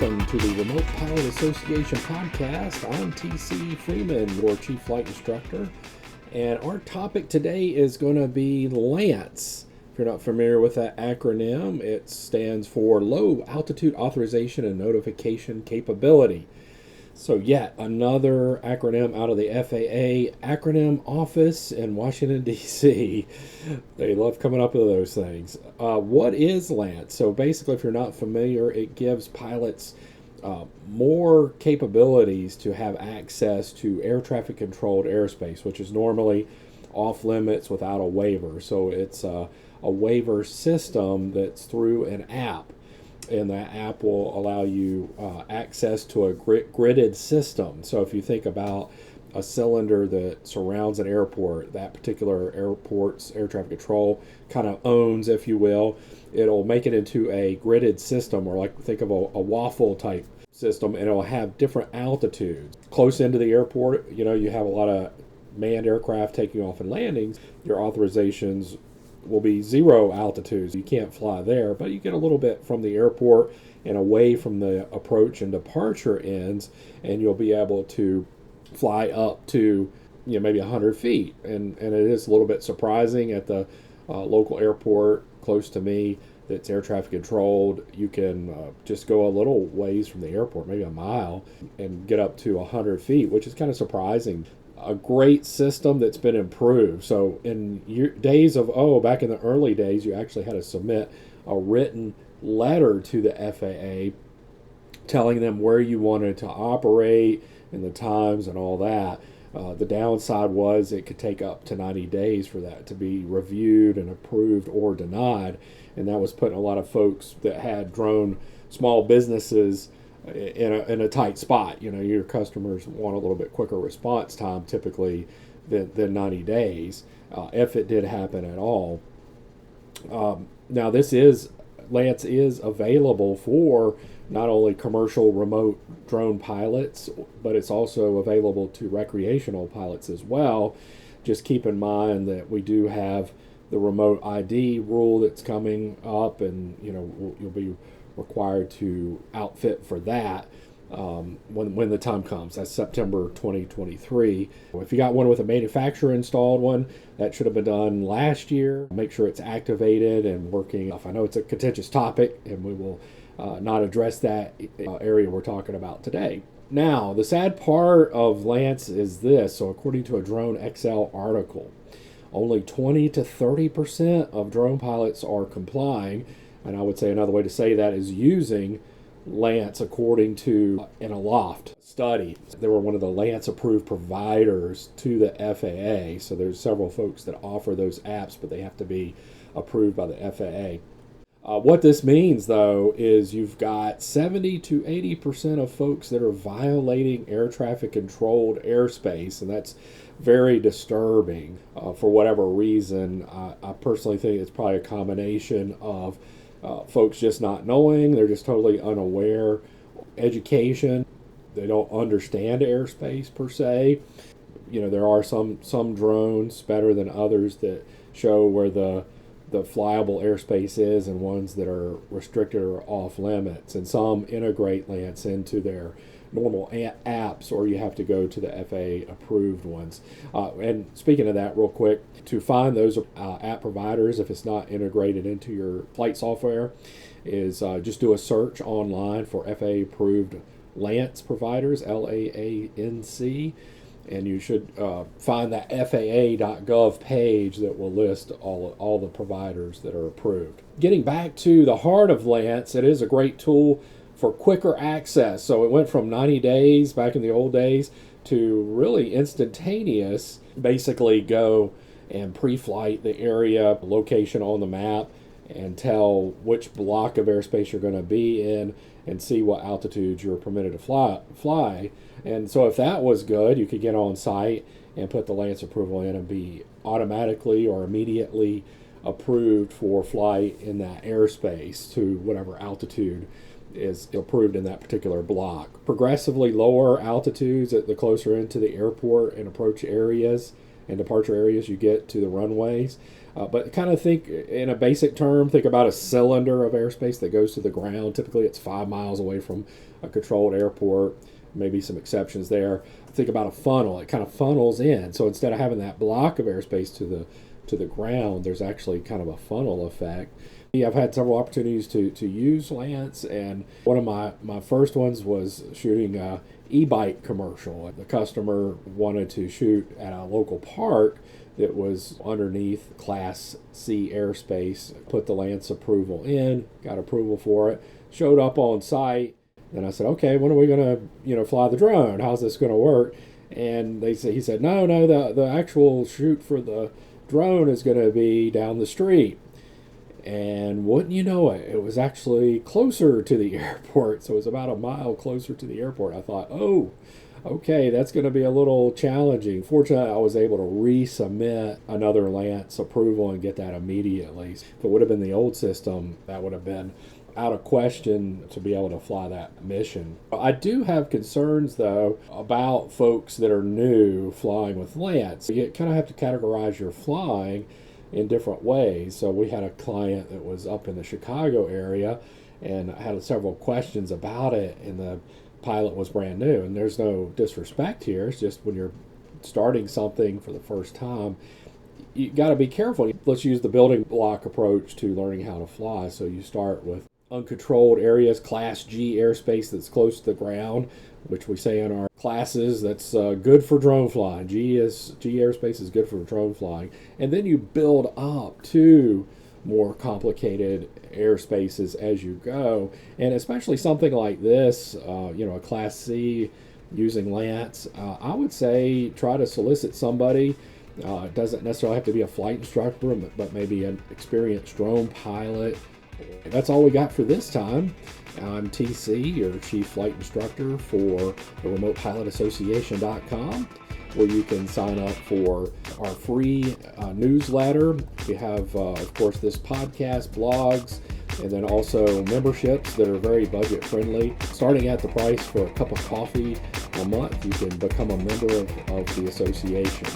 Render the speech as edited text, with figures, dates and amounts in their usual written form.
welcome to the Remote Pilot Association podcast. I'm TC Freeman, your Chief Flight Instructor, and our topic today is going to be LAANC. If you're not familiar with that acronym, it stands for Low Altitude Authorization and Notification Capability. So yet another acronym out of the FAA acronym office in Washington, D.C. They love coming up with those things. What is LAANC? So basically, if you're not familiar, it gives pilots more capabilities to have access to air traffic controlled airspace, which is normally off limits without a waiver. So it's a waiver system that's through an app. And that app will allow you access to a gridded system. So if you think about a cylinder that surrounds an airport, that particular airport's air traffic control kind of owns, if you will, it'll make it into a gridded system, or like think of a waffle type system, and it'll have different altitudes. Close into the airport, you have a lot of manned aircraft taking off and landings. Your authorizations will be zero altitudes. You can't fly there, but you get a little bit from the airport and away from the approach and departure ends, and you'll be able to fly up to maybe 100 feet. And it is a little bit surprising at the local airport close to me that's air traffic controlled. You can just go a little ways from the airport, maybe a mile, and get up to 100 feet, which is kind of surprising. A great system that's been improved. So in days of, back in the early days, you actually had to submit a written letter to the FAA telling them where you wanted to operate and the times and all that. The downside was it could take up to 90 days for that to be reviewed and approved or denied. And that was putting a lot of folks that had small businesses in a tight spot. Your customers want a little bit quicker response time typically than 90 days, if it did happen at all. Now LAANC is available for not only commercial remote drone pilots, but it's also available to recreational pilots as well. Just keep in mind that we do have the remote ID rule that's coming up, and you'll be required to outfit for that when the time comes. That's September 2023. If you got one with a manufacturer installed one, that should have been done last year. Make sure it's activated and working. I know it's a contentious topic, and we will not address that area we're talking about today. Now, the sad part of LAANC is this. So according to a Drone XL article, only 20 to 30% of drone pilots are complying. And I would say another way to say that is using LAANC according to an Aloft study. They were one of the LAANC approved providers to the FAA. So there's several folks that offer those apps, but they have to be approved by the FAA. What this means, though, is you've got 70 to 80% of folks that are violating air traffic controlled airspace, and that's very disturbing for whatever reason. I personally think it's probably a combination of folks just not knowing, they're just totally unaware, education, they don't understand airspace per se. There are some drones better than others that show where the flyable airspace is, and ones that are restricted or off limits, and some integrate LAANC into their normal apps, or you have to go to the FAA approved ones. And speaking of that real quick, to find those app providers, if it's not integrated into your flight software, is just do a search online for FAA approved LAANC providers, LAANC, and you should find that FAA.gov page that will list all the providers that are approved. Getting back to the heart of LAANC, it is a great tool for quicker access. So it went from 90 days back in the old days to really instantaneous. Basically go and pre-flight the area, location on the map, and tell which block of airspace you're going to be in and see what altitudes you're permitted to fly. And so if that was good, you could get on site and put the LAANC approval in and be automatically or immediately approved for flight in that airspace to whatever altitude is approved in that particular block. Progressively lower altitudes at the closer into the airport and approach areas and departure areas you get to the runways, But kind of think in a basic term, think about a cylinder of airspace that goes to the ground. Typically it's 5 miles away from a controlled airport, maybe some exceptions there. Think about a funnel. It kind of funnels in. So instead of having that block of airspace to the ground, there's actually kind of a funnel effect. Yeah, I've had several opportunities to use LAANC, and one of my first ones was shooting a e-bike commercial. The customer wanted to shoot at a local park that was underneath Class C airspace. Put the LAANC approval in, got approval for it, showed up on site. Then I said, okay, when are we going to fly the drone? How's this going to work? And he said, no, the actual shoot for the drone is going to be down the street. And wouldn't you know it, it was actually closer to the airport. So it was about a mile closer to the airport. I thought, oh, okay, that's going to be a little challenging. Fortunately, I was able to resubmit another LAANC approval and get that immediately. If it would have been the old system, that would have been out of question to be able to fly that mission. I do have concerns, though, about folks that are new flying with LAANC. You kind of have to categorize your flying in different ways. So we had a client that was up in the Chicago area and had several questions about it, and the pilot was brand new. And there's no disrespect here. It's just when you're starting something for the first time, you got to be careful. Let's use the building block approach to learning how to fly. So you start with uncontrolled areas, Class G airspace that's close to the ground, which we say in our classes that's good for drone flying. G airspace is good for drone flying. And then you build up to more complicated airspaces as you go. And especially something like this, a Class C using LAANC, I would say try to solicit somebody. It doesn't necessarily have to be a flight instructor, but maybe an experienced drone pilot. That's all we got for this time. I'm TC, your Chief Flight Instructor for the RemotePilotAssociation.com, where you can sign up for our free newsletter. We have, of course, this podcast, blogs, and then also memberships that are very budget friendly. Starting at the price for a cup of coffee a month, you can become a member of the association.